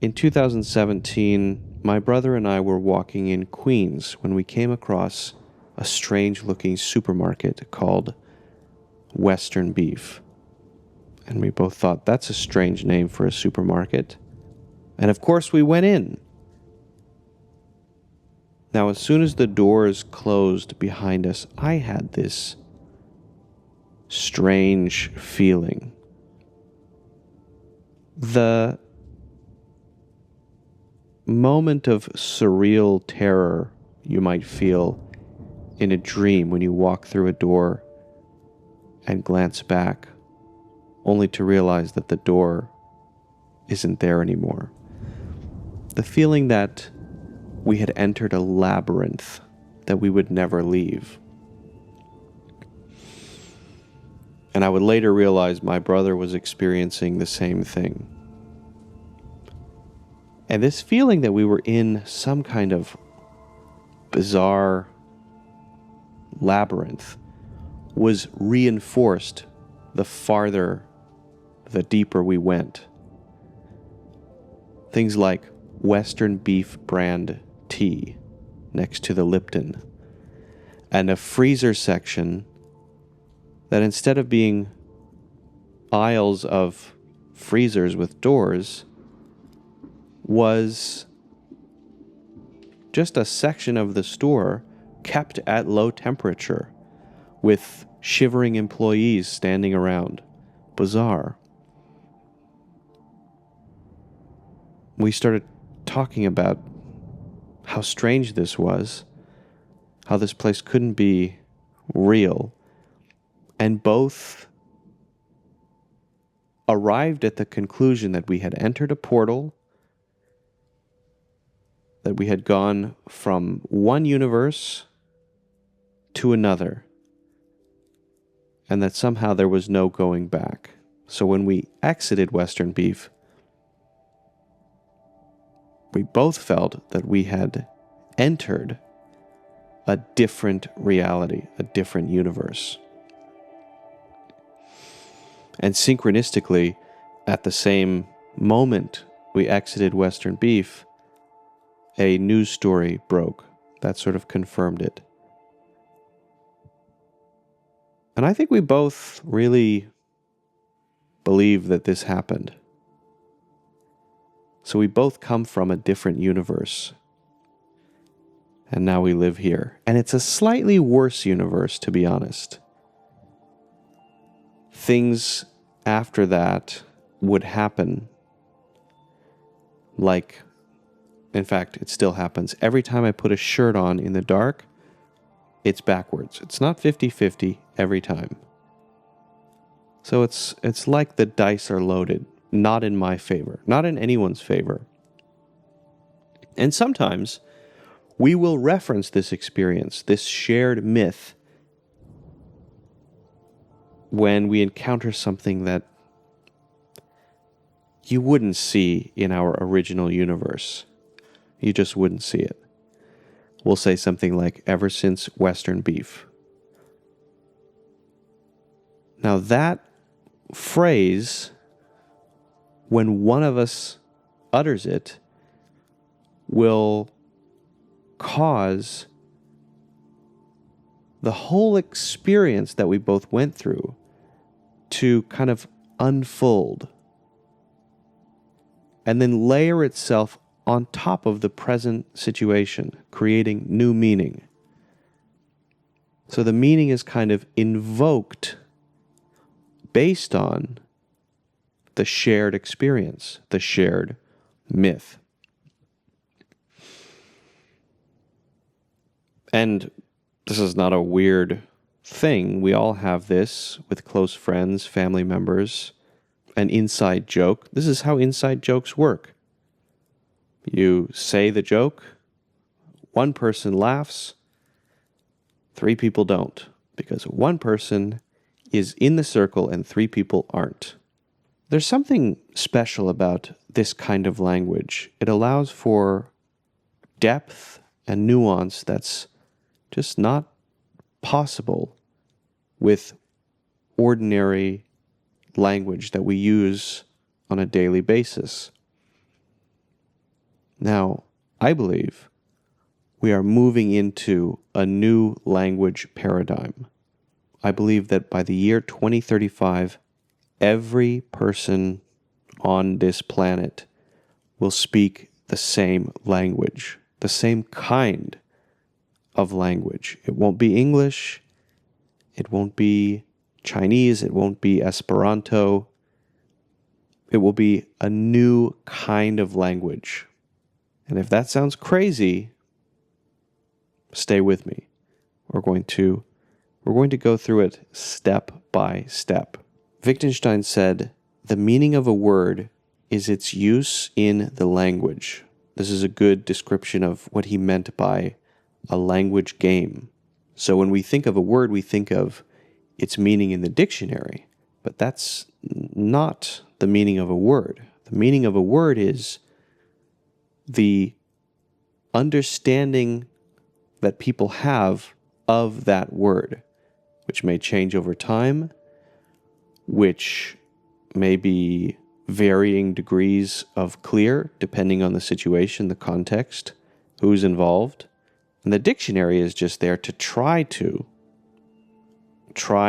In 2017, my brother and I were walking in Queens when we came across a strange-looking supermarket called Western Beef. And we both thought, that's a strange name for a supermarket. And of course we went in. Now, as soon as the doors closed behind us, I had this strange feeling. The moment of surreal terror you might feel in a dream when you walk through a door and glance back, only to realize that the door isn't there anymore. The feeling that we had entered a labyrinth that we would never leave. And I would later realize my brother was experiencing the same thing. And this feeling that we were in some kind of bizarre labyrinth was reinforced the deeper we went. Things like Western Beef brand tea next to the Lipton, and a freezer section that instead of being aisles of freezers with doors was just a section of the store kept at low temperature with shivering employees standing around. Bizarre. We started talking about how strange this was, how this place couldn't be real, and both arrived at the conclusion that we had entered a portal, that we had gone from one universe to another, and that somehow there was no going back. So when we exited Western Beef, we both felt that we had entered a different reality, a different universe. And synchronistically, at the same moment we exited Western Beef, a news story broke that sort of confirmed it. And I think we both really believe that this happened. So we both come from a different universe. And now we live here. And it's a slightly worse universe, to be honest. Things after that would happen. Like, in fact, it still happens. Every time I put a shirt on in the dark, it's backwards. It's not 50-50 every time. So it's like the dice are loaded. Not in my favor, not in anyone's favor. And sometimes we will reference this experience, this shared myth, when we encounter something that you wouldn't see in our original universe. You just wouldn't see it. We'll say something like, ever since Western Beef. Now that phrase, when one of us utters it, will cause the whole experience that we both went through to kind of unfold and then layer itself on top of the present situation, creating new meaning. So the meaning is kind of invoked based on the shared experience, the shared myth. And this is not a weird thing. We all have this with close friends, family members, an inside joke. This is how inside jokes work. You say the joke, one person laughs, 3 people don't, because one person is in the circle and 3 people aren't. There's something special about this kind of language. It allows for depth and nuance that's just not possible with ordinary language that we use on a daily basis. Now, I believe we are moving into a new language paradigm. I believe that by the year 2035, every person on this planet will speak the same language, the same kind of language. It won't be English, it won't be Chinese, it won't be Esperanto. It will be a new kind of language. And if that sounds crazy, stay with me. We're going to go through it step by step. Wittgenstein said, "The meaning of a word is its use in the language." This is a good description of what he meant by a language game. So when we think of a word, we think of its meaning in the dictionary, but that's not the meaning of a word. The meaning of a word is the understanding that people have of that word, which may change over time, which may be varying degrees of clear, depending on the situation, the context, who's involved. And the dictionary is just there to try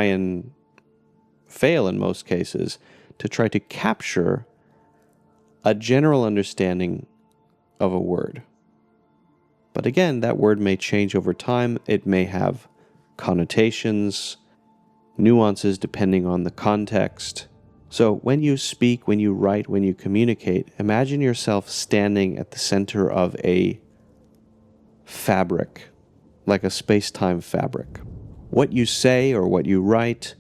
and fail in most cases, to try to capture a general understanding of a word. But again, that word may change over time. It may have connotations, nuances depending on the context. So when you speak, when you write, when you communicate, imagine yourself standing at the center of a fabric, like a space-time fabric. What you say or what you write,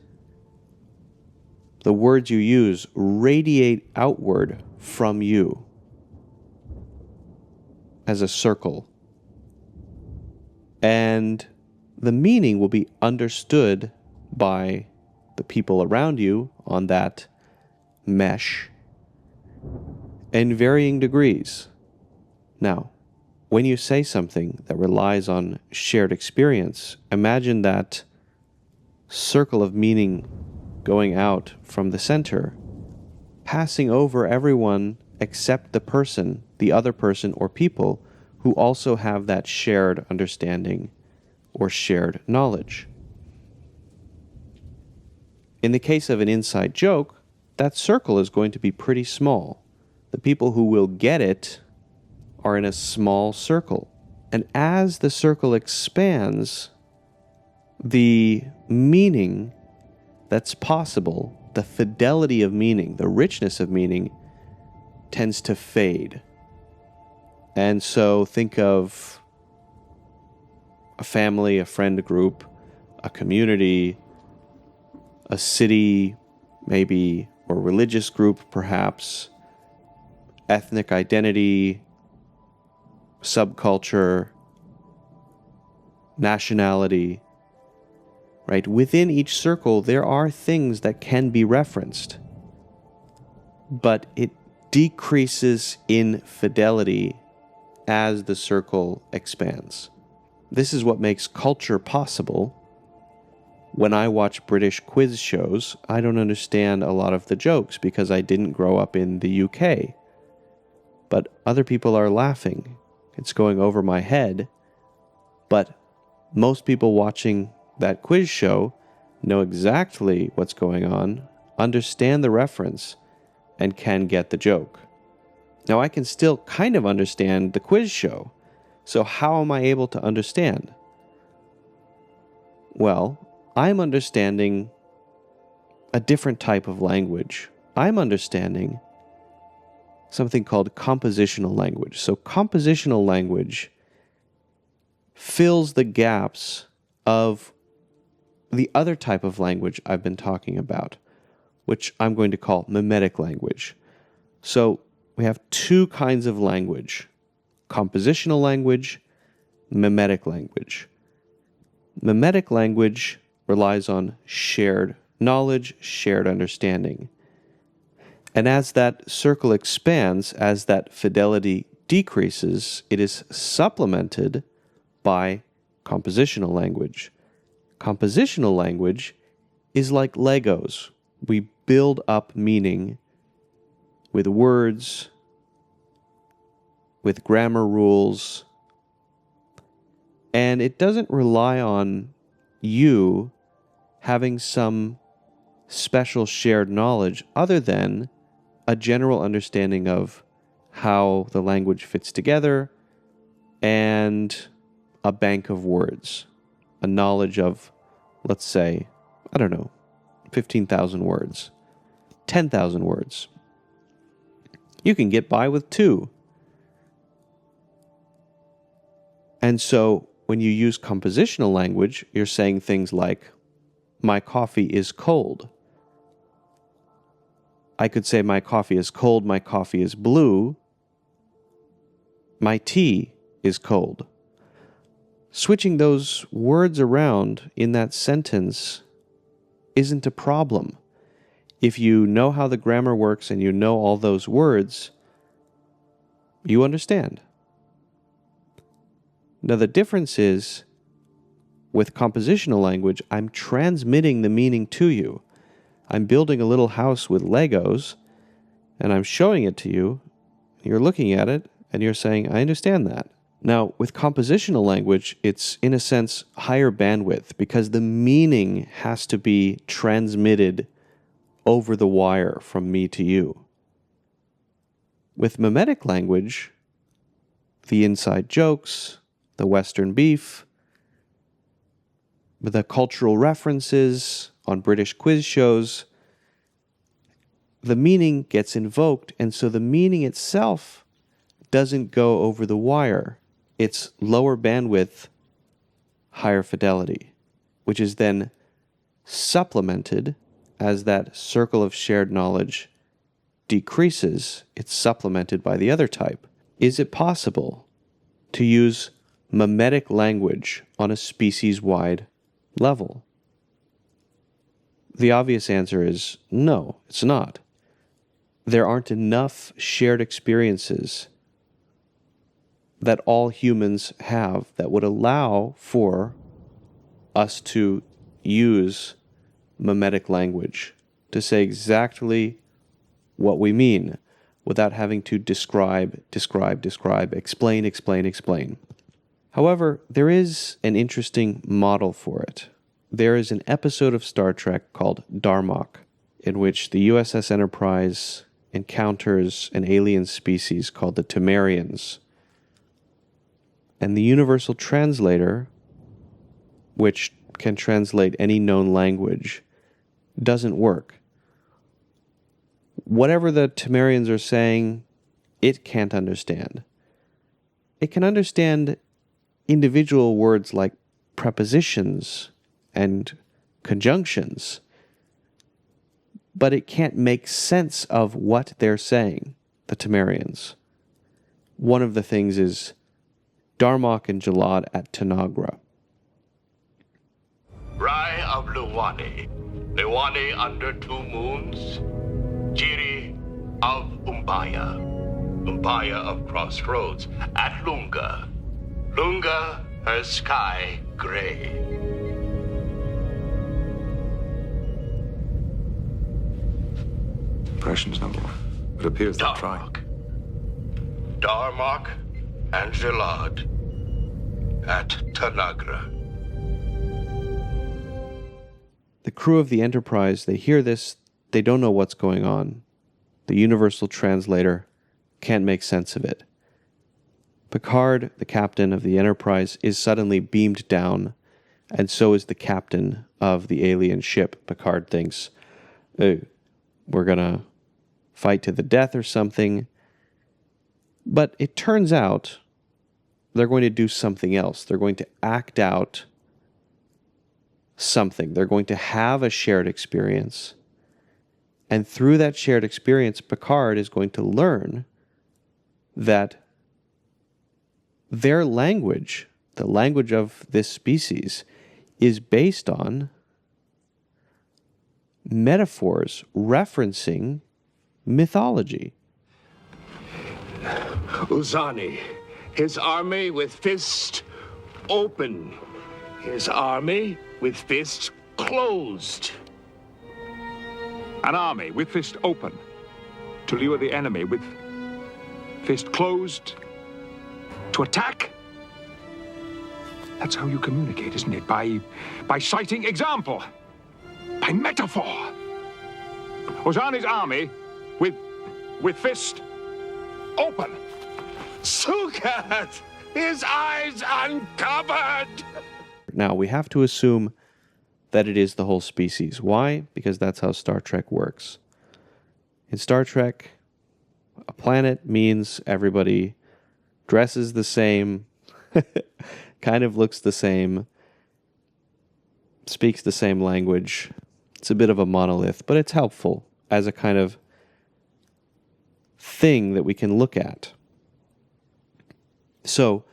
the words you use radiate outward from you as a circle. And the meaning will be understood by the people around you on that mesh in varying degrees. Now, when you say something that relies on shared experience, imagine that circle of meaning going out from the center, passing over everyone except the other person or people who also have that shared understanding or shared knowledge. In the case of an inside joke, that circle is going to be pretty small. The people who will get it are in a small circle. And as the circle expands, the meaning that's possible, the fidelity of meaning, the richness of meaning, tends to fade. And so think of a family, a friend group, a community, a city, maybe, or religious group, perhaps, ethnic identity, subculture, nationality, right? Within each circle, there are things that can be referenced, but it decreases in fidelity as the circle expands. This is what makes culture possible. When I watch British quiz shows, I don't understand a lot of the jokes because I didn't grow up in the UK. But other people are laughing. It's going over my head. But most people watching that quiz show know exactly what's going on, understand the reference, and can get the joke. Now, I can still kind of understand the quiz show. So how am I able to understand? Well, I'm understanding a different type of language. I'm understanding something called compositional language. So compositional language fills the gaps of the other type of language I've been talking about, which I'm going to call mimetic language. So we have two kinds of language: compositional language, mimetic language. Mimetic language relies on shared knowledge, shared understanding. And as that circle expands, as that fidelity decreases, it is supplemented by compositional language. Compositional language is like Legos. We build up meaning with words, with grammar rules, and it doesn't rely on you having some special shared knowledge other than a general understanding of how the language fits together and a bank of words, a knowledge of, let's say, 15,000 words, 10,000 words. You can get by with 2. And so when you use compositional language, you're saying things like, my coffee is cold. I could say my coffee is cold, my coffee is blue, my tea is cold. Switching those words around in that sentence isn't a problem. If you know how the grammar works and you know all those words, you understand. Now the difference is, with compositional language, I'm transmitting the meaning to you. I'm building a little house with Legos, and I'm showing it to you. You're looking at it, and you're saying, I understand that. Now, with compositional language, it's, in a sense, higher bandwidth, because the meaning has to be transmitted over the wire from me to you. With mimetic language, the inside jokes, the Western beef, the cultural references on British quiz shows, the meaning gets invoked, and so the meaning itself doesn't go over the wire. It's lower bandwidth, higher fidelity, which is then supplemented as that circle of shared knowledge decreases. It's supplemented by the other type. Is it possible to use mimetic language on a species-wide level? The obvious answer is no, it's not. There aren't enough shared experiences that all humans have that would allow for us to use mimetic language to say exactly what we mean without having to describe, explain. However, there is an interesting model for it. There is an episode of Star Trek called Darmok, in which the USS Enterprise encounters an alien species called the Temerians. And the universal translator, which can translate any known language, doesn't work. Whatever the Temerians are saying, it can't understand. It can understand individual words like prepositions and conjunctions, but it can't make sense of what they're saying, the Temerians. One of the things is Darmok and Jalad at Tanagra. Rai of Luwani, Luwani under 2 moons, Jiri of Umbaya, Umbaya of Crossroads, at Lunga, Lunga her sky gray. Impressions, number 1. It appears they're trying. Darmok and Jalad at Tanagra. The crew of the Enterprise, they hear this, they don't know what's going on. The universal translator can't make sense of it. Picard, the captain of the Enterprise, is suddenly beamed down, and so is the captain of the alien ship. Picard thinks, we're gonna fight to the death or something. But it turns out they're going to do something else. They're going to act out something. They're going to have a shared experience. And through that shared experience, Picard is going to learn that their language, the language of this species, is based on metaphors referencing mythology. Uzani, his army with fist open, his army with fist closed. An army with fist open to lure the enemy with fist closed To attack? That's how you communicate, isn't it? By citing example. By metaphor. Ozani's army with fist open. Sukat! His eyes uncovered! Now, we have to assume that it is the whole species. Why? Because that's how Star Trek works. In Star Trek, a planet means everybody dresses the same, kind of looks the same, speaks the same language. It's a bit of a monolith, but it's helpful as a kind of thing that we can look at. So,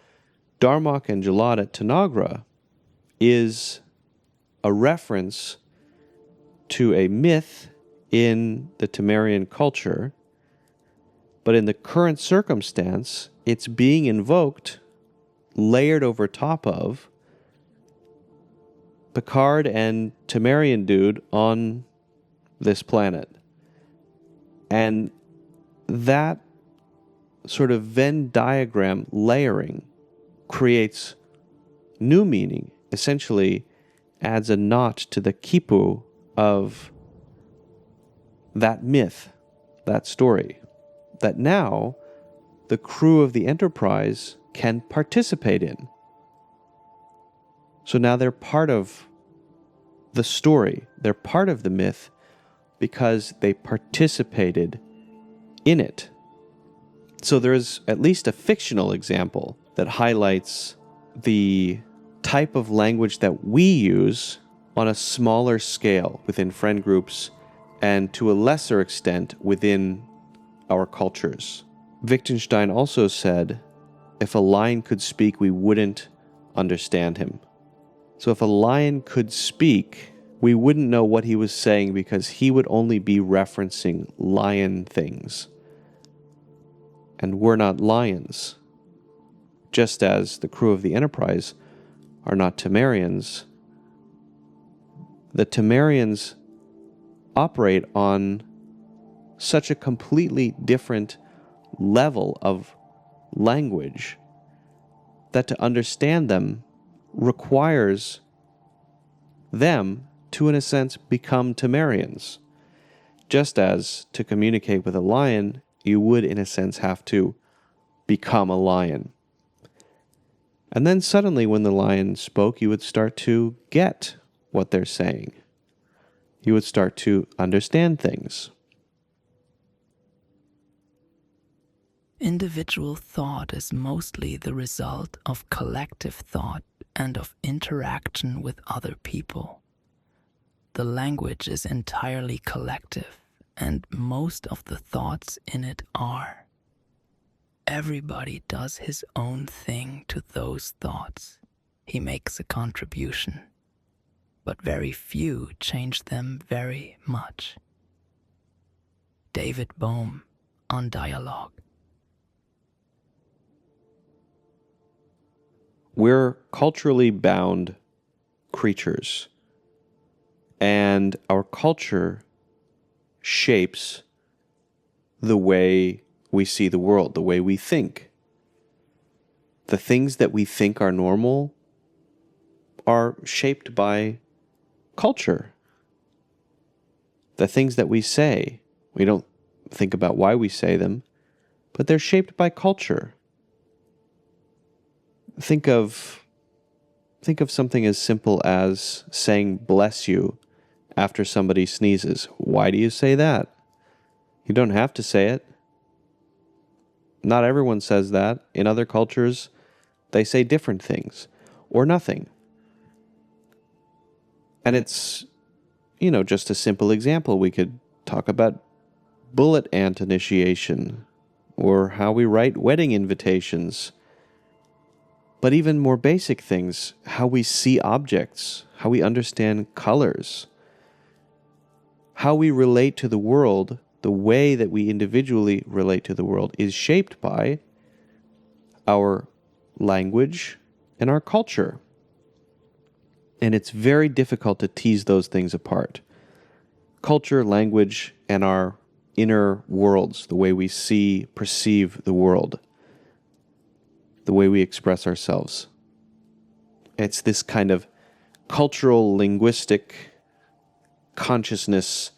Darmok and Jalad at Tanagra is a reference to a myth in the Temerian culture, but in the current circumstance, it's being invoked, layered over top of Picard and Temerian dude on this planet. And that sort of Venn diagram layering creates new meaning, essentially adds a knot to the quipu of that myth, that story, that now the crew of the Enterprise can participate in. So now they're part of the story, they're part of the myth because they participated in it. So there's at least a fictional example that highlights the type of language that we use on a smaller scale within friend groups and to a lesser extent within our cultures. Wittgenstein also said, if a lion could speak, we wouldn't understand him. So if a lion could speak, we wouldn't know what he was saying because he would only be referencing lion things. And we're not lions. Just as the crew of the Enterprise are not Temerians, the Temerians operate on such a completely different level of language that to understand them requires them to, in a sense, become Temerians. Just as to communicate with a lion, you would, in a sense, have to become a lion. And then suddenly, when the lion spoke, you would start to get what they're saying. You would start to understand things. Individual thought is mostly the result of collective thought and of interaction with other people. The language is entirely collective, and most of the thoughts in it are. Everybody does his own thing to those thoughts. He makes a contribution, but very few change them very much. David Bohm on Dialogue. We're culturally bound creatures, and our culture shapes the way we see the world, the way we think. The things that we think are normal are shaped by culture. The things that we say, we don't think about why we say them, but they're shaped by culture. Think of something as simple as saying bless you after somebody sneezes. Why do you say that? You don't have to say it. Not everyone says that. In other cultures, they say different things or nothing. And it's, just a simple example. We could talk about bullet ant initiation or how we write wedding invitations. But even more basic things, how we see objects, how we understand colors, how we relate to the world, the way that we individually relate to the world is shaped by our language and our culture. And it's very difficult to tease those things apart. Culture, language, and our inner worlds, the way we see, perceive the world. The the way we express ourselves. It's this kind of cultural, linguistic, consciousness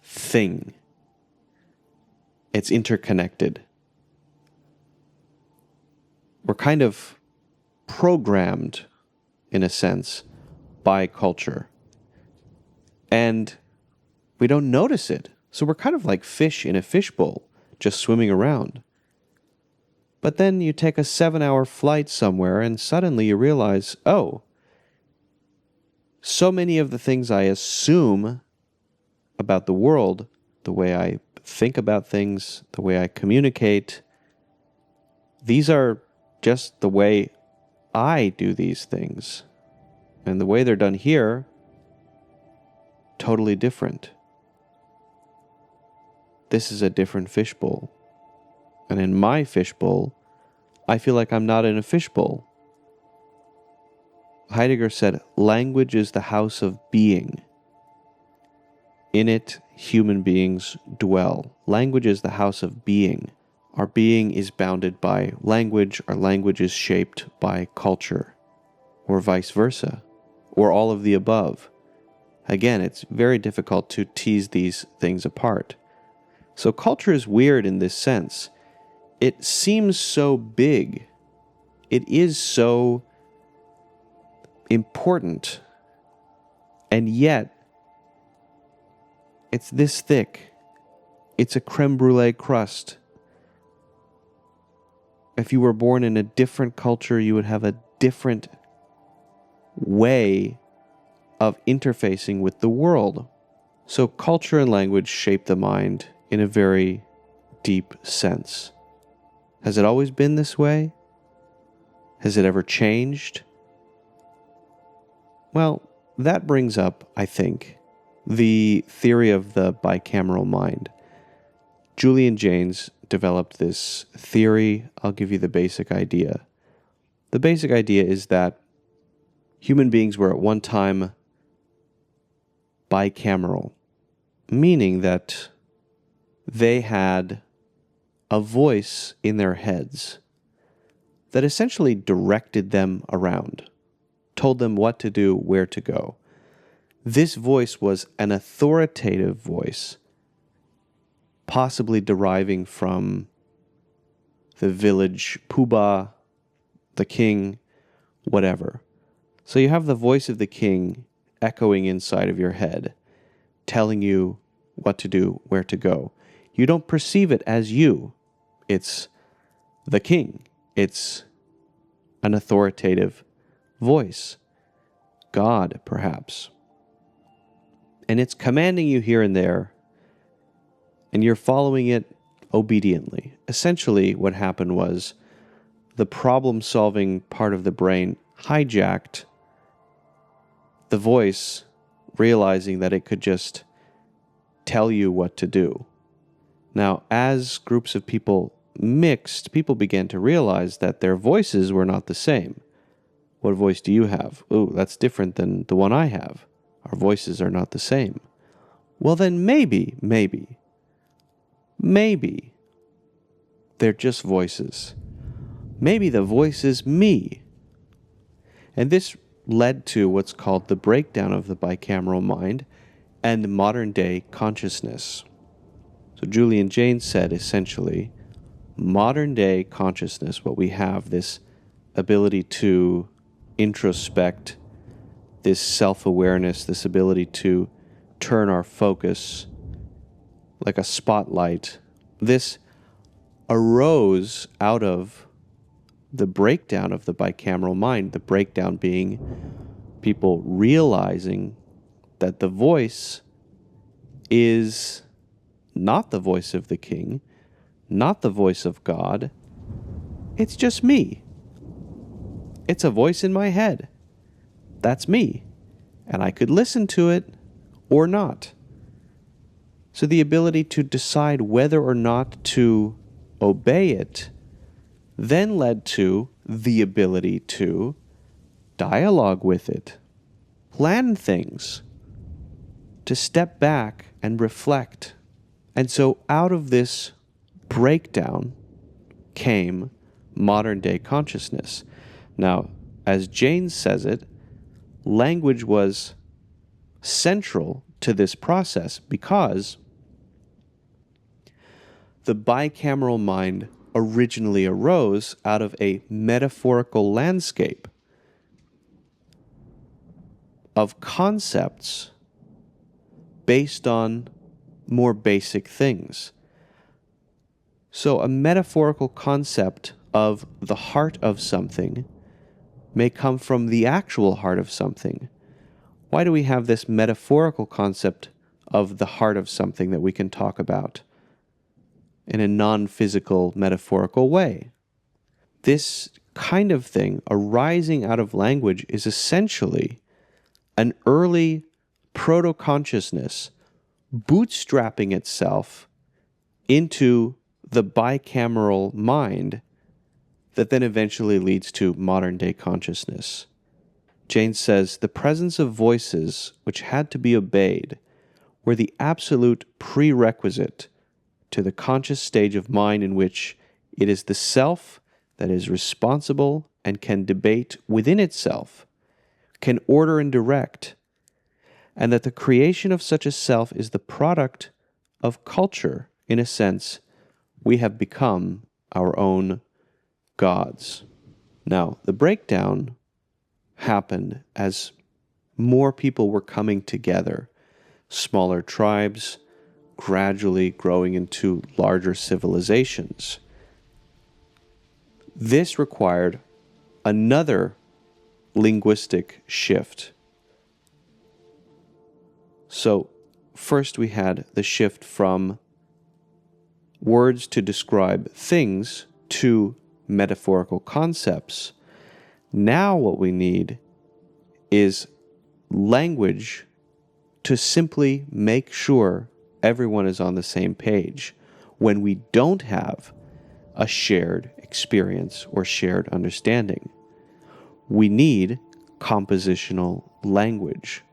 thing. It's interconnected. We're kind of programmed, in a sense, by culture. And we don't notice it. So we're kind of like fish in a fishbowl, just swimming around. But then you take a 7-hour flight somewhere and suddenly you realize, oh, so many of the things I assume about the world, the way I think about things, the way I communicate, these are just the way I do these things. And the way they're done here, totally different. This is a different fishbowl. And in my fishbowl, I feel like I'm not in a fishbowl. Heidegger said, language is the house of being. In it, human beings dwell. Language is the house of being. Our being is bounded by language. Our language is shaped by culture, or vice versa, or all of the above. Again, it's very difficult to tease these things apart. So culture is weird in this sense. It seems so big. It is so important. And yet, it's this thick. It's a creme brulee crust. If you were born in a different culture, you would have a different way of interfacing with the world. So culture and language shape the mind in a very deep sense. Has it always been this way? Has it ever changed? Well, that brings up, I think, the theory of the bicameral mind. Julian Jaynes developed this theory. I'll give you the basic idea. The basic idea is that human beings were at one time bicameral, meaning that they had a voice in their heads that essentially directed them around, told them what to do, where to go. This voice was an authoritative voice, possibly deriving from the village poobah, the king, whatever. So you have the voice of the king echoing inside of your head, telling you what to do, where to go. You don't perceive it as you. It's the king. It's an authoritative voice. God, perhaps. And it's commanding you here and there, and you're following it obediently. Essentially, what happened was the problem-solving part of the brain hijacked the voice, realizing that it could just tell you what to do. Now, as groups of people mixed, people began to realize that their voices were not the same. What voice do you have? Ooh, that's different than the one I have. Our voices are not the same. Well, then maybe they're just voices. Maybe the voice is me. And this led to what's called the breakdown of the bicameral mind and modern-day consciousness. So Julian Jaynes said, essentially, modern-day consciousness, what we have, this ability to introspect, this self-awareness, this ability to turn our focus like a spotlight, this arose out of the breakdown of the bicameral mind, the breakdown being people realizing that the voice is not the voice of the king, not the voice of God. It's just me. It's a voice in my head. That's me. And I could listen to it or not. So the ability to decide whether or not to obey it then led to the ability to dialogue with it, plan things, to step back and reflect. And so out of this breakdown came modern day consciousness. Now, as Jaynes says it, language was central to this process because the bicameral mind originally arose out of a metaphorical landscape of concepts based on more basic things. So a metaphorical concept of the heart of something may come from the actual heart of something. Why do we have this metaphorical concept of the heart of something that we can talk about in a non-physical, metaphorical way? This kind of thing arising out of language is essentially an early proto-consciousness bootstrapping itself into the bicameral mind that then eventually leads to modern-day consciousness. Jaynes says, the presence of voices which had to be obeyed were the absolute prerequisite to the conscious stage of mind in which it is the self that is responsible and can debate within itself, can order and direct, and that the creation of such a self is the product of culture. In a sense, we have become our own gods. Now, the breakdown happened as more people were coming together, smaller tribes gradually growing into larger civilizations. This required another linguistic shift. So, first we had the shift from words to describe things to metaphorical concepts. Now what we need is language to simply make sure everyone is on the same page when we don't have a shared experience or shared understanding. We need compositional language.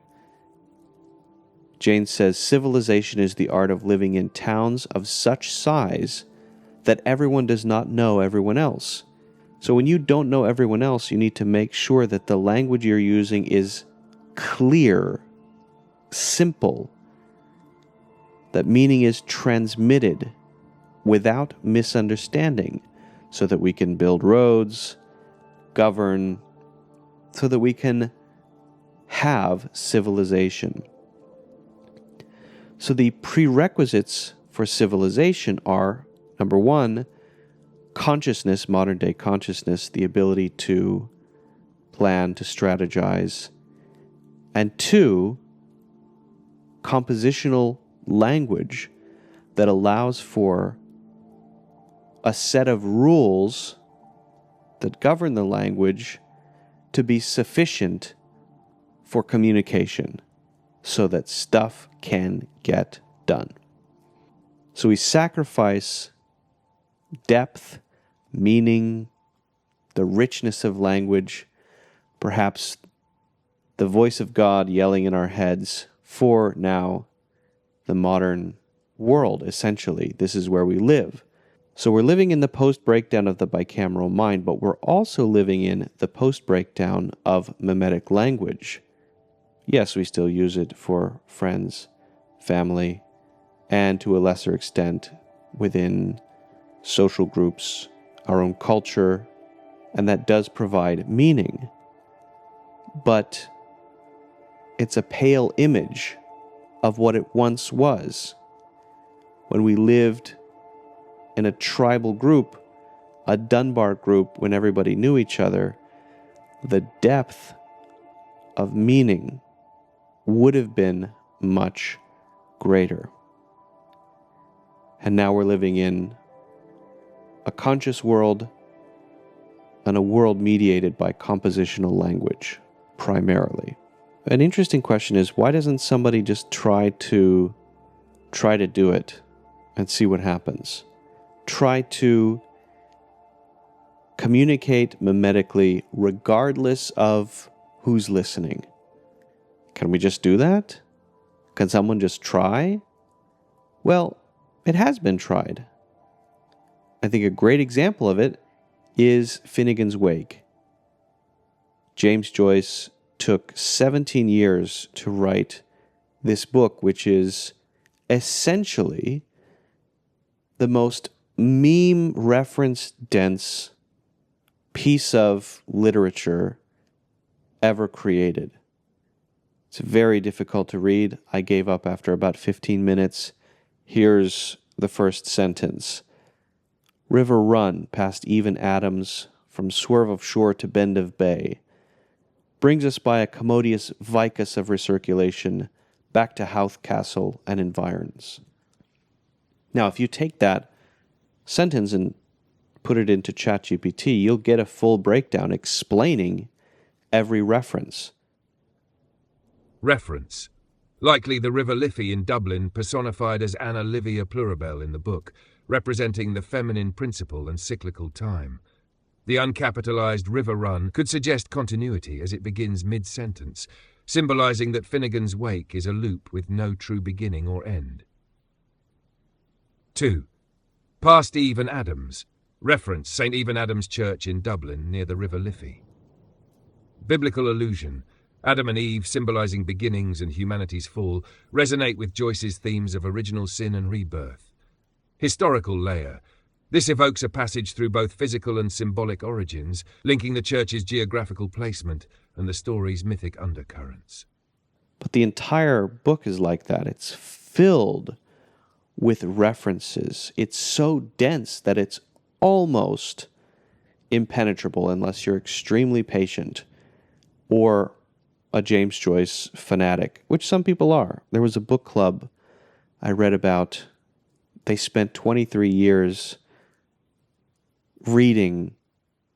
Jaynes says, civilization is the art of living in towns of such size that everyone does not know everyone else. So when you don't know everyone else, you need to make sure that the language you're using is clear, simple, that meaning is transmitted without misunderstanding, so that we can build roads, govern, so that we can have civilization. So the prerequisites for civilization are, number one, consciousness, modern day consciousness, the ability to plan, to strategize, and two, compositional language that allows for a set of rules that govern the language to be sufficient for communication so that stuff can get done. So we sacrifice depth, meaning, the richness of language, perhaps the voice of God yelling in our heads for now the modern world, essentially. This is where we live. So we're living in the post-breakdown of the bicameral mind, but we're also living in the post-breakdown of mimetic language. Yes, we still use it for friends, family, and to a lesser extent within social groups, our own culture, and that does provide meaning. But it's a pale image of what it once was when we lived in a tribal group, a Dunbar group, when everybody knew each other. The depth of meaning would have been much greater. And now we're living in a conscious world and a world mediated by compositional language, primarily. An interesting question is, why doesn't somebody just try to do it and see what happens? Try to communicate mimetically regardless of who's listening. Can we just do that? Can someone just try? Well, it has been tried. I think a great example of it is Finnegans Wake. James Joyce took 17 years to write this book, which is essentially the most meme reference dense piece of literature ever created. It's very difficult to read. I gave up after about 15 minutes. Here's the first sentence. River run past even Adams, from swerve of shore to bend of bay, brings us by a commodious vicus of recirculation back to Howth Castle and environs. Now, if you take that sentence and put it into ChatGPT, you'll get a full breakdown explaining every reference. Reference. Likely the River Liffey in Dublin, personified as Anna Livia Plurabelle in the book, representing the feminine principle and cyclical time. The uncapitalized river run could suggest continuity as it begins mid-sentence, symbolizing that Finnegans Wake is a loop with no true beginning or end. 2. Past Eve and Adams. Reference St. Eve and Adam's Church in Dublin near the River Liffey. Biblical allusion. Adam and Eve, symbolizing beginnings and humanity's fall, resonate with Joyce's themes of original sin and rebirth. Historical layer. This evokes a passage through both physical and symbolic origins, linking the church's geographical placement and the story's mythic undercurrents. But the entire book is like that. It's filled with references. It's so dense that it's almost impenetrable unless you're extremely patient or a James Joyce fanatic, which some people are. There was a book club I read about. They spent 23 years reading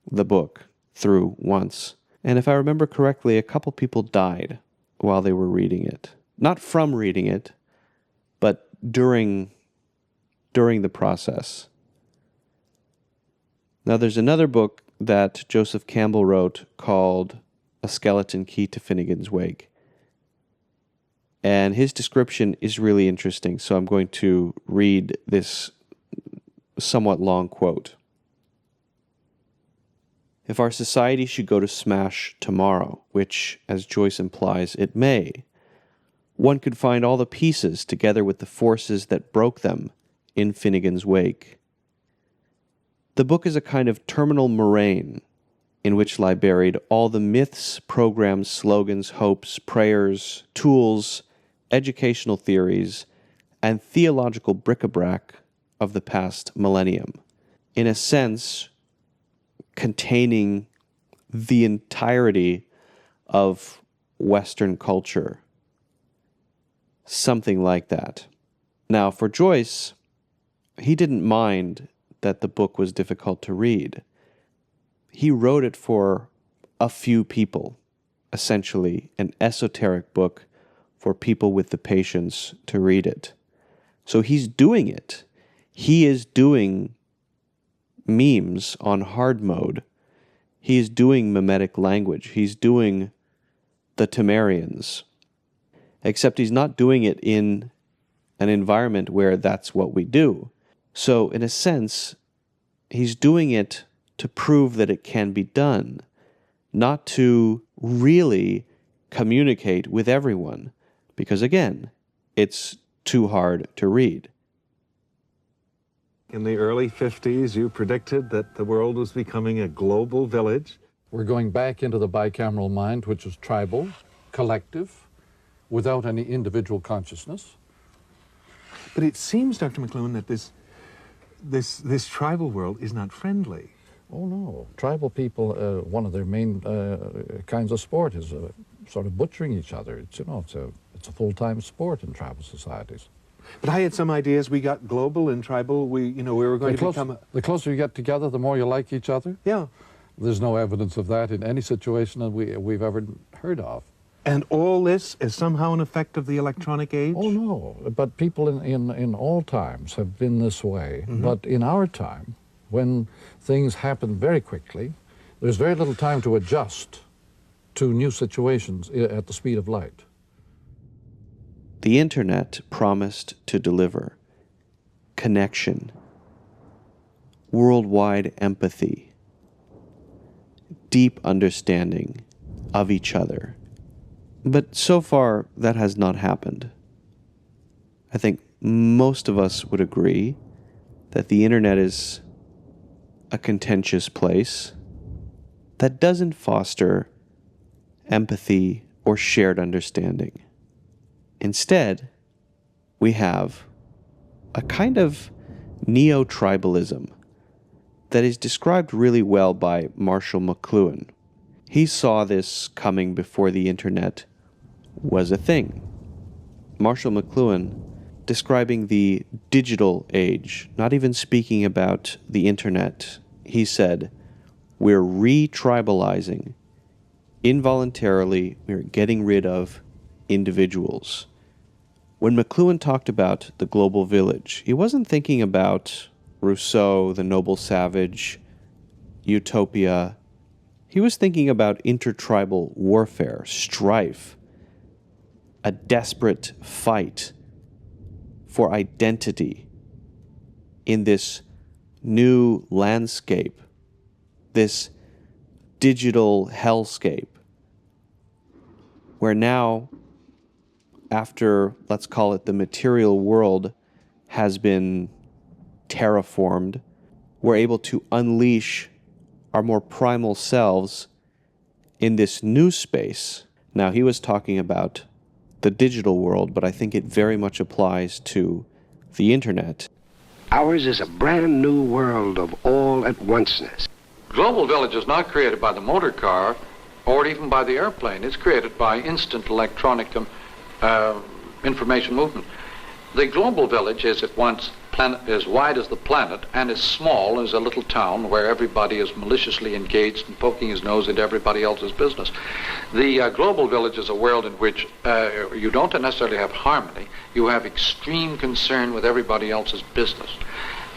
the book through once. And if I remember correctly, a couple people died while they were reading it. Not from reading it, but during the process. Now, there's another book that Joseph Campbell wrote called A Skeleton Key to Finnegans Wake. And his description is really interesting, so I'm going to read this somewhat long quote. If our society should go to smash tomorrow, which, as Joyce implies, it may, one could find all the pieces together with the forces that broke them in Finnegans Wake. The book is a kind of terminal moraine in which lie buried all the myths, programs, slogans, hopes, prayers, tools, educational theories, and theological bric-a-brac of the past millennium. In a sense, containing the entirety of Western culture. Something like that. Now, for Joyce, he didn't mind that the book was difficult to read. He wrote it for a few people, essentially an esoteric book for people with the patience to read it. So he's doing it. He is doing memes on hard mode. He is doing mimetic language. He's doing the Temerians. Except he's not doing it in an environment where that's what we do. So, in a sense, he's doing it to prove that it can be done, not to really communicate with everyone, because again, it's too hard to read. In the early 50s, you predicted that the world was becoming a global village. We're going back into the bicameral mind, which is tribal, collective, without any individual consciousness. But it seems, Dr. McLuhan, that this tribal world is not friendly. Oh, no. Tribal people, one of their main kinds of sport is sort of butchering each other. It's a full-time sport in tribal societies. But I had some ideas. We got global and tribal. We were going to become... The closer you get together, the more you like each other? Yeah. There's no evidence of that in any situation that we've ever heard of. And all this is somehow an effect of the electronic age? Oh, no. But people in all times have been this way. Mm-hmm. But in our time, when things happen very quickly, there's very little time to adjust to new situations at the speed of light. The internet promised to deliver connection, worldwide empathy, deep understanding of each other. But so far, that has not happened. I think most of us would agree that the internet is a contentious place that doesn't foster empathy or shared understanding. Instead, we have a kind of neo-tribalism that is described really well by Marshall McLuhan. He saw this coming before the internet was a thing. Marshall McLuhan, describing the digital age, not even speaking about the internet, he said, "We're re-tribalizing. Involuntarily, we're getting rid of individuals." When McLuhan talked about the global village, he wasn't thinking about Rousseau, the noble savage, utopia. He was thinking about intertribal warfare, strife, a desperate fight for identity in this new landscape, this digital hellscape, where now, after, let's call it, the material world has been terraformed, we're able to unleash our more primal selves in this new space. Now, he was talking about the digital world, but I think it very much applies to the internet. Ours is a brand new world of all-at-onceness. Global village is not created by the motor car or even by the airplane. It's created by instant electronic information movement. The global village is at once as wide as the planet and as small as a little town where everybody is maliciously engaged and poking his nose into everybody else's business. The global village is a world in which you don't necessarily have harmony. You have extreme concern with everybody else's business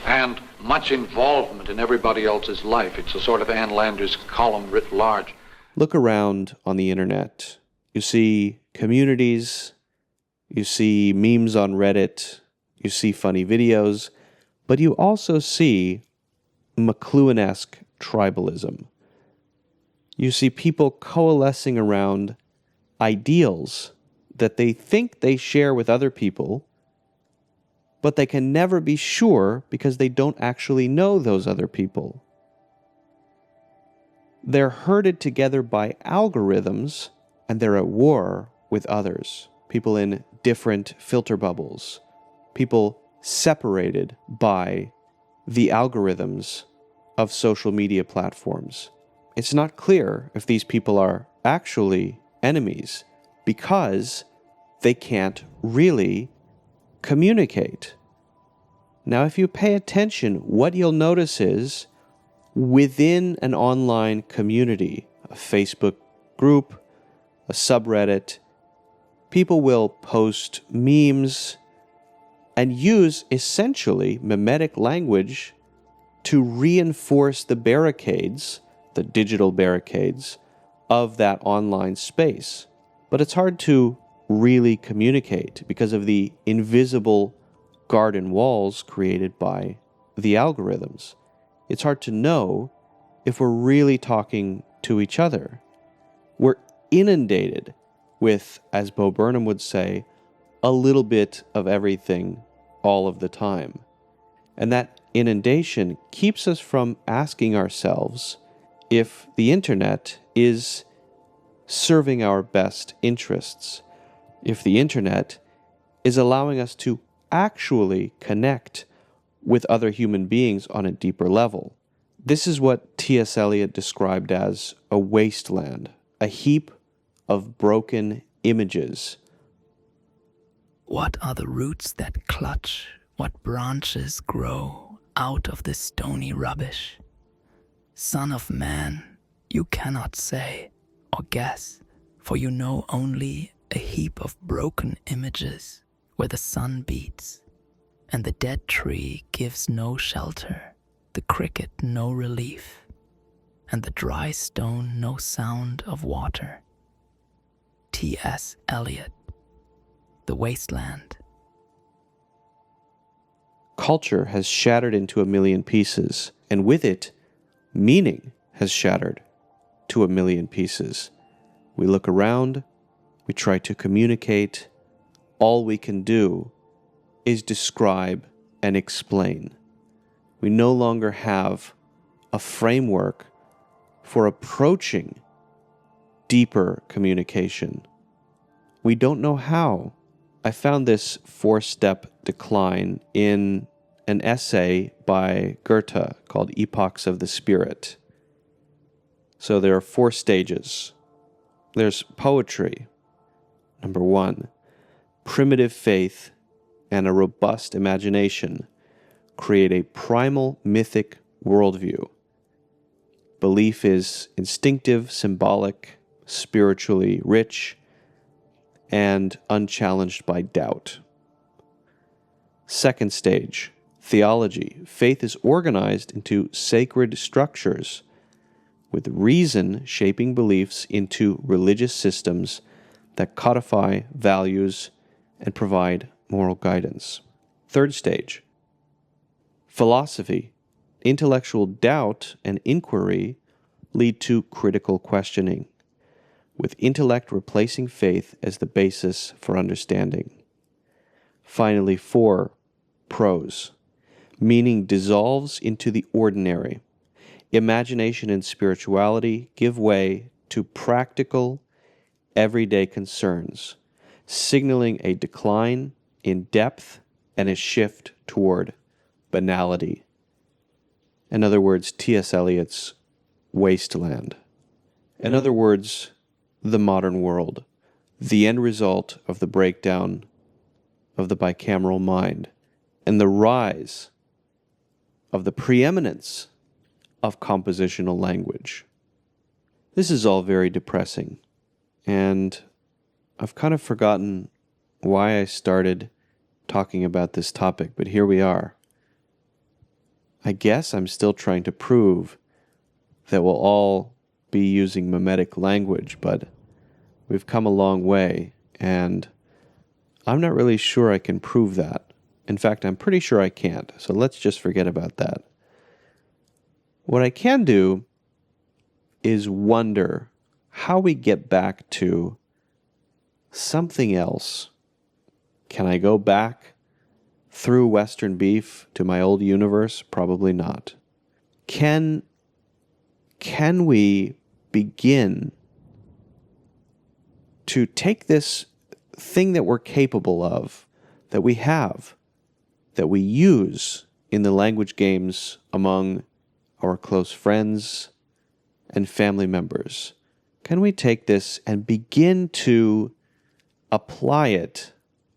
and much involvement in everybody else's life. It's a sort of Ann Landers column writ large. Look around on the internet. You see communities, you see memes on Reddit, you see funny videos, but you also see McLuhan-esque tribalism. You see people coalescing around ideals that they think they share with other people, but they can never be sure because they don't actually know those other people. They're herded together by algorithms, and they're at war with others, people in different filter bubbles, people separated by the algorithms of social media platforms. It's not clear if these people are actually enemies because they can't really communicate. Now, if you pay attention, what you'll notice is within an online community, a Facebook group, a subreddit, people will post memes and use essentially mimetic language to reinforce the barricades, the digital barricades, of that online space. But it's hard to really communicate because of the invisible garden walls created by the algorithms. It's hard to know if we're really talking to each other. We're inundated with, as Bo Burnham would say, a little bit of everything all of the time. And that inundation keeps us from asking ourselves if the internet is serving our best interests, if the internet is allowing us to actually connect with other human beings on a deeper level. This is what T.S. Eliot described as a wasteland, a heap of broken images. What are the roots that clutch? What branches grow out of the stony rubbish? Son of man, you cannot say or guess, for you know only a heap of broken images where the sun beats, and the dead tree gives no shelter, the cricket no relief, and the dry stone no sound of water. T.S. Eliot, The Wasteland. Culture has shattered into a million pieces, and with it, meaning has shattered. to a million pieces. We look around, we try to communicate. All we can do is describe and explain. We no longer have a framework for approaching deeper communication. We don't know how. I found this 4-step decline in an essay by Goethe called Epochs of the Spirit. So there are 4 stages. There's poetry. Number 1, primitive faith and a robust imagination create a primal mythic worldview. Belief is instinctive, symbolic, spiritually rich, and unchallenged by doubt. Second stage, theology. Faith is organized into sacred structures, with reason shaping beliefs into religious systems that codify values and provide moral guidance. Third stage, philosophy. Intellectual doubt and inquiry lead to critical questioning, with intellect replacing faith as the basis for understanding. Finally, 4, prose. Meaning dissolves into the ordinary. Imagination and spirituality give way to practical, everyday concerns, signaling a decline in depth and a shift toward banality. In other words, T.S. Eliot's wasteland. In other words, the modern world, the end result of the breakdown of the bicameral mind, and the rise of the preeminence of compositional language. This is all very depressing, and I've kind of forgotten why I started talking about this topic, but here we are. I guess I'm still trying to prove that we'll all be using mimetic language, but we've come a long way, and I'm not really sure I can prove that. In fact, I'm pretty sure I can't, so let's just forget about that. What I can do is wonder how we get back to something else. Can I go back through Western beef to my old universe? Probably not. Can we begin to take this thing that we're capable of, that we have, that we use in the language games among our close friends and family members? Can we take this and begin to apply it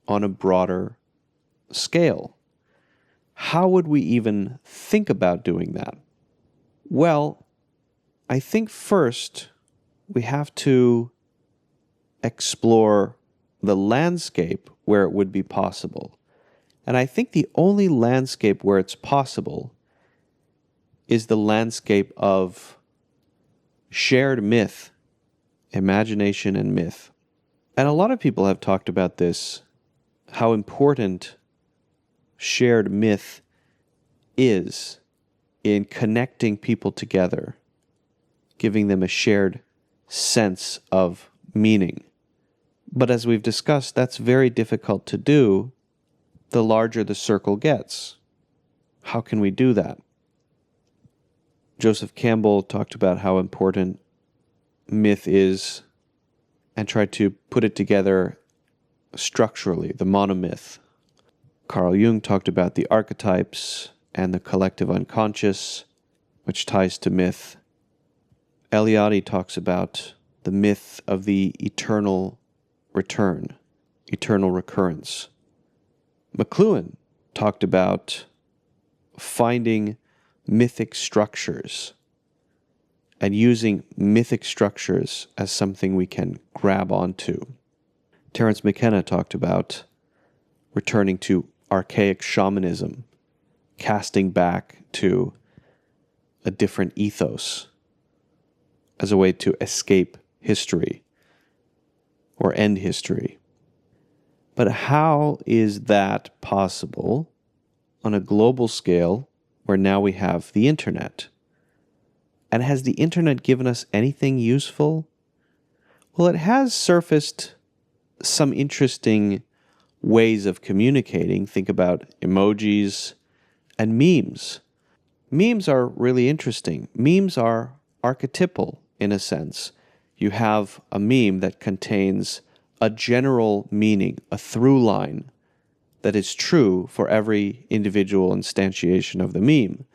on a broader scale? How would we even think about doing that? Well, I think first we have to explore the landscape where it would be possible. And I think the only landscape where it's possible is the landscape of shared myth, imagination and myth. And a lot of people have talked about this, how important shared myth is in connecting people together, giving them a shared sense of meaning. But as we've discussed, that's very difficult to do the larger the circle gets. How can we do that? Joseph Campbell talked about how important myth is and tried to put it together structurally, the monomyth. Carl Jung talked about the archetypes and the collective unconscious, which ties to myth. Eliade talks about the myth of the eternal return, eternal recurrence. McLuhan talked about finding mythic structures and using mythic structures as something we can grab onto. Terence McKenna talked about returning to archaic shamanism, casting back to a different ethos as a way to escape history or end history. But how is that possible on a global scale where now we have the internet? And has the internet given us anything useful? Well, it has surfaced some interesting ways of communicating. Think about emojis and memes. Memes are really interesting. Memes are archetypal in a sense. You have a meme that contains a general meaning, a through line that is true for every individual instantiation of the meme.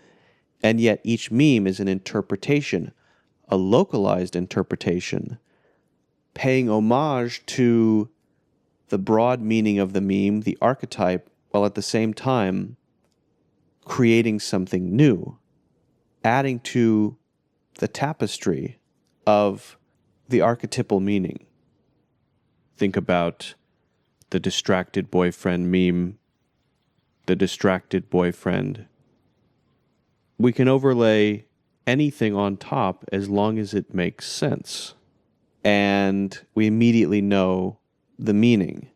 And yet each meme is an interpretation, a localized interpretation, paying homage to the broad meaning of the meme, the archetype, while at the same time creating something new, adding to the tapestry of the archetypal meaning. Think about the distracted boyfriend meme, the distracted boyfriend. We can overlay anything on top as long as it makes sense. And we immediately know the meaning.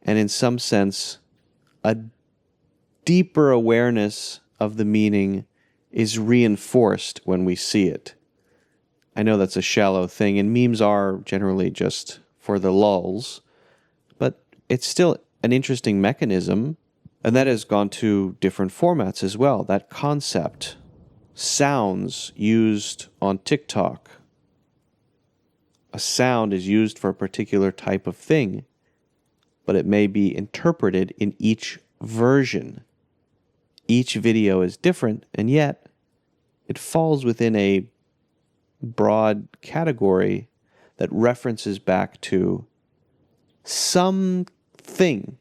And in some sense, a deeper awareness of the meaning is reinforced when we see it. I know that's a shallow thing, and memes are generally just for the lulz, but it's still an interesting mechanism, and that has gone to different formats as well. That concept, sounds used on TikTok. A sound is used for a particular type of thing, but it may be interpreted in each version. Each video is different, and yet it falls within a broad category that references back to something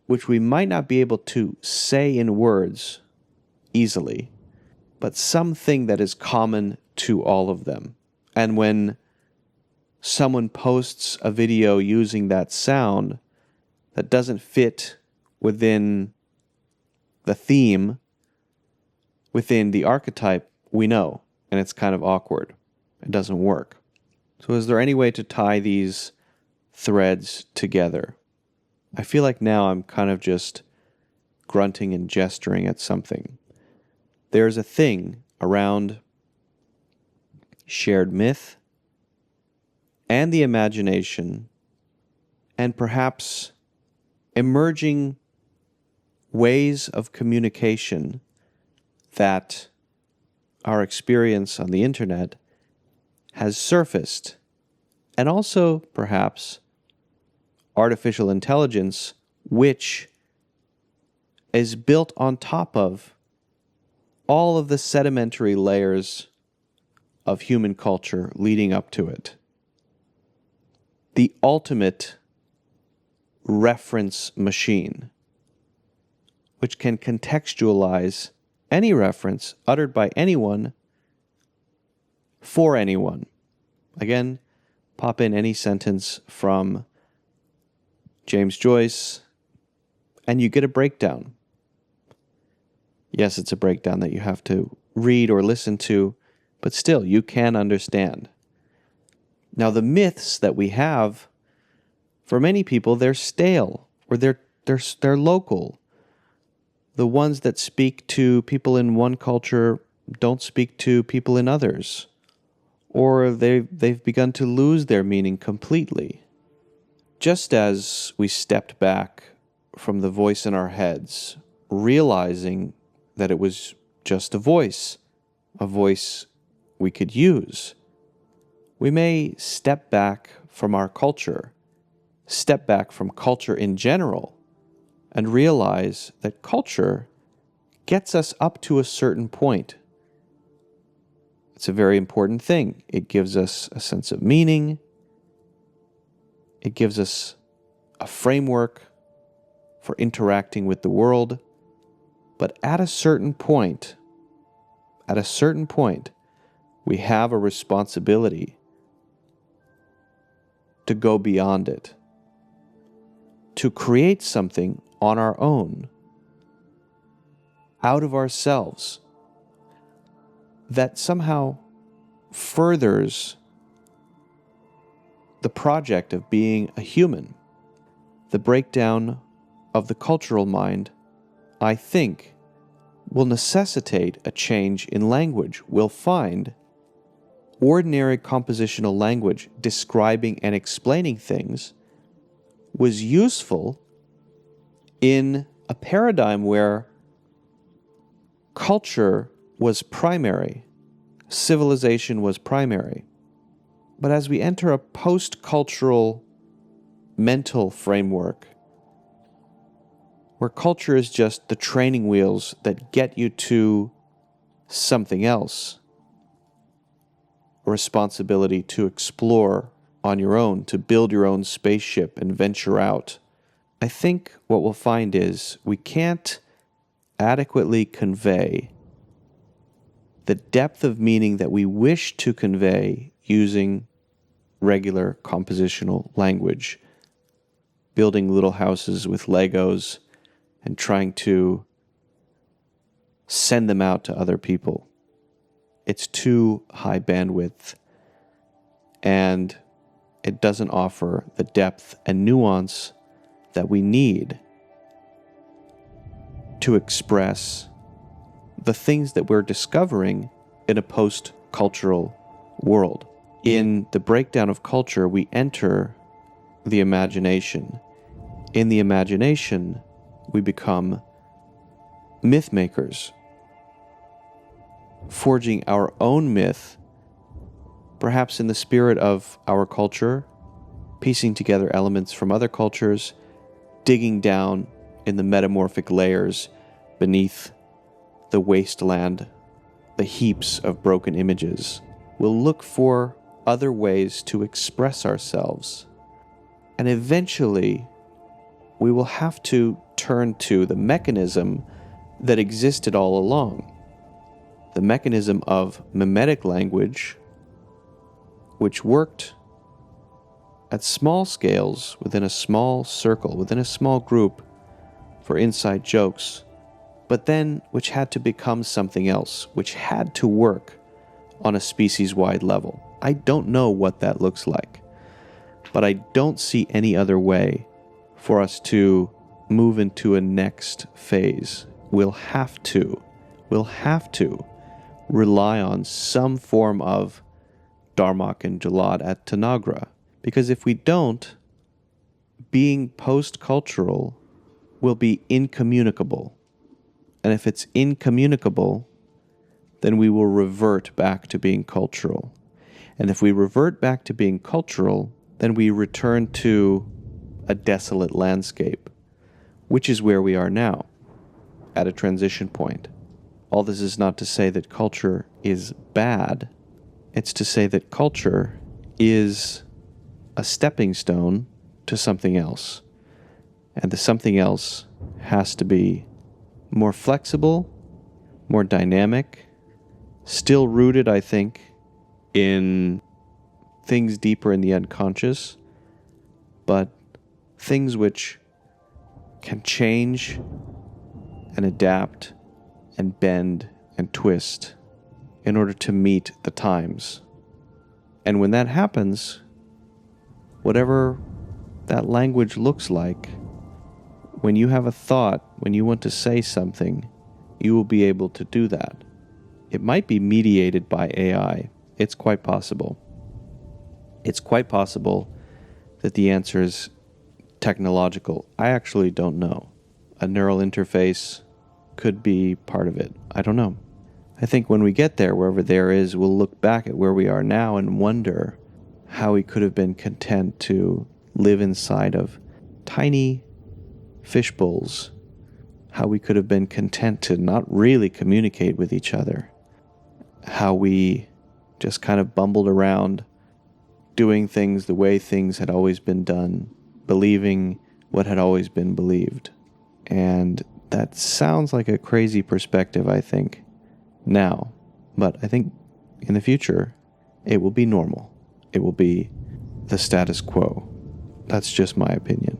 which we might not be able to say in words easily, but something that is common to all of them. And when someone posts a video using that sound that doesn't fit within the theme, within the archetype, we know, and it's kind of awkward. It doesn't work. So is there any way to tie these threads together? I feel like now I'm kind of just grunting and gesturing at something. There's a thing around shared myth and the imagination, and perhaps emerging ways of communication that our experience on the internet has surfaced, and also perhaps artificial intelligence, which is built on top of all of the sedimentary layers of human culture leading up to it. The ultimate reference machine, which can contextualize any reference uttered by anyone for anyone. Again, pop in any sentence from James Joyce, and you get a breakdown. Yes, it's a breakdown that you have to read or listen to, but still, you can understand. Now, the myths that we have, for many people, they're stale, or they're local. The ones that speak to people in one culture don't speak to people in others, or they've begun to lose their meaning completely. Just as we stepped back from the voice in our heads, realizing that it was just a voice we could use, we may step back from our culture, step back from culture in general, and realize that culture gets us up to a certain point. It's a very important thing. It gives us a sense of meaning. It gives us a framework for interacting with the world. But at a certain point, we have a responsibility to go beyond it, to create something on our own, out of ourselves, that somehow furthers the project of being a human. The breakdown of the cultural mind, I think, will necessitate a change in language. We'll find ordinary compositional language describing and explaining things was useful in a paradigm where culture was primary, civilization was primary. But as we enter a post-cultural mental framework, where culture is just the training wheels that get you to something else, a responsibility to explore on your own, to build your own spaceship and venture out, I think what we'll find is we can't adequately convey the depth of meaning that we wish to convey using regular compositional language, building little houses with Legos and trying to send them out to other people. It's too high bandwidth, and it doesn't offer the depth and nuance that we need to express the things that we're discovering in a post-cultural world. In the breakdown of culture, we enter the imagination. In the imagination, we become myth makers, forging our own myth, perhaps in the spirit of our culture, piecing together elements from other cultures, digging down in the metamorphic layers beneath the wasteland, the heaps of broken images. We'll look for other ways to express ourselves. And eventually, we will have to turn to the mechanism that existed all along. The mechanism of mimetic language, which worked at small scales, within a small circle, within a small group, for inside jokes, but then which had to become something else, which had to work on a species-wide level. I don't know what that looks like, but I don't see any other way for us to move into a next phase. We'll have to rely on some form of Darmok and Jalad at Tanagra, because if we don't, being post-cultural will be incommunicable. And if it's incommunicable, then we will revert back to being cultural. And if we revert back to being cultural, then we return to a desolate landscape, which is where we are now, at a transition point. All this is not to say that culture is bad. It's to say that culture is a stepping stone to something else. And the something else has to be more flexible, more dynamic, still rooted, I think, in things deeper in the unconscious, but things which can change and adapt and bend and twist in order to meet the times. And when that happens, whatever that language looks like, when you have a thought, when you want to say something, you will be able to do that. It might be mediated by AI. It's quite possible. It's quite possible that the answer is technological. I actually don't know. A neural interface could be part of it. I don't know. I think when we get there, wherever there is, we'll look back at where we are now and wonder how we could have been content to live inside of tiny fishbowls, how we could have been content to not really communicate with each other, how we just kind of bumbled around doing things the way things had always been done, believing what had always been believed. And that sounds like a crazy perspective, I think, now. But I think in the future, it will be normal. It will be the status quo. That's just my opinion.